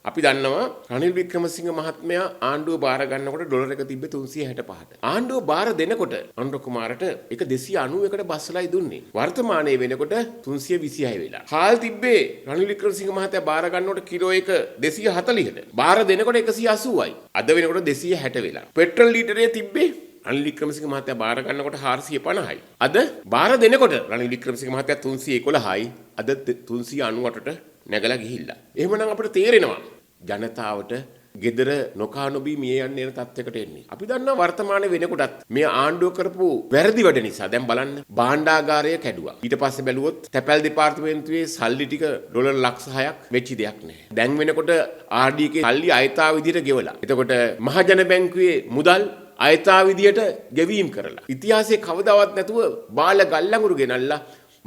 අපි දන්නවා රනිල් වික්‍රමසිංහ මහත්මයා ආණ්ඩුව බාර ගන්නකොට ඩොලර් එක තිබ්බේ 365ට. ආණ්ඩුව බාර දෙනකොට අනුර කුමාරට ඒක 291කට බස්සලායි දුන්නේ. වර්තමානයේ වෙනකොට 326 වෙලා. හාල් තිබ්බේ රනිල් වික්‍රමසිංහ මහත්තයා බාර ගන්නකොට කිලෝ එක 240ට. බාර දෙනකොට 180යි. අද වෙනකොට 260 වෙලා. පෙට්‍රල් ලීටරය තිබ්බේ රනිල් වික්‍රමසිංහ මහත්තයා බාර ගන්නකොට 450යි. අද බාර දෙනකොට රනිල් වික්‍රමසිංහ මහත්තයා 311යි. අද 398ට නැගලා ගිහිල්ලා. එහෙමනම් අපිට තේරෙනවා ජනතාවට gedara නොකා නොබී මිය යන්න යන තත්යකට එන්නේ. අපි දන්නවා වර්තමානයේ වෙනකොටත් මේ ආණ්ඩුව කරපු වැරදි වැඩ නිසා දැන් බලන්න භාණ්ඩාගාරය කැඩුවා. ඊට පස්සේ බැලුවොත් තැපැල් දෙපාර්තමේන්තුවේ සල්ලි ටික ඩොලර් ලක්ෂ 6ක් වෙච්ච දෙයක් නෑ. දැන් වෙනකොට RD එකේ සල්ලි අයථා විදියට ගෙවලා. එතකොට මහජන බැංකුවේ මුදල් අයථා විදියට ගෙවීම් කරලා. ඉතිහාසයේ කවදාවත් නැතුව බාල ගල්ලඟුරු ගෙනල්ලා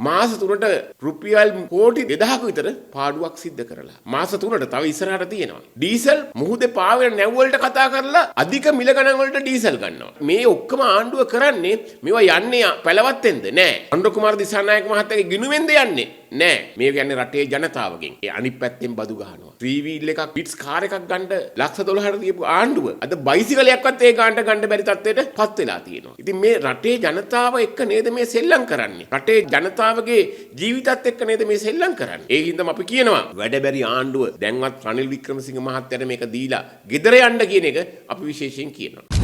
මාස 3ට රුපියල් කෝටි 2000ක විතර පාඩුවක් සිද්ධ කරලා. මාස 3ට තව ඉස්සරහට තියෙනවා. ඩීසල් මුහුදේ පාවෙන නැව් වලට කතා කරලා අධික මිල ගණන් වලට ඩීසල් ගන්නවා. මේ ඔක්කොම ආණ්ඩුව කරන්නේ මේවා යන්නේ පැලවත්තෙන්ද නෑ. අනුර කුමාර දිසානායක මහත්තයාගේ ගිණුමෙන්ද යන්නේ නෑ. මේ කියන්නේ රටේ ජනතාවගෙන්. ඒ අනිත් පැත්තෙන් බදු ගහනවා. 3 wheel එකක් පිට්ස් කාර් එකක් ගන්න ලක්ෂ 12කට දීපු ආණ්ඩුව අද බයිසිකලයක්වත් ඒ ගානට ගන්න බැරි තත්ත්වයට පත් වෙලා තියෙනවා. ඉතින් මේ රටේ ජනතාව එක්ක නේද මේ සෙල්ලම් කරන්නේ? රටේ ජනතාවගේ ජීවිතත් එක්ක නේද මේ සෙල්ලම් කරන්නේ? ඒ හින්දාම අපි කියනවා වැඩ බැරි ආණ්ඩුව දැන්වත් රනිල් වික්‍රමසිංහ මහත්තයාට මේක දීලා ගෙදර යන්න කියන එක අපි විශේෂයෙන් කියනවා.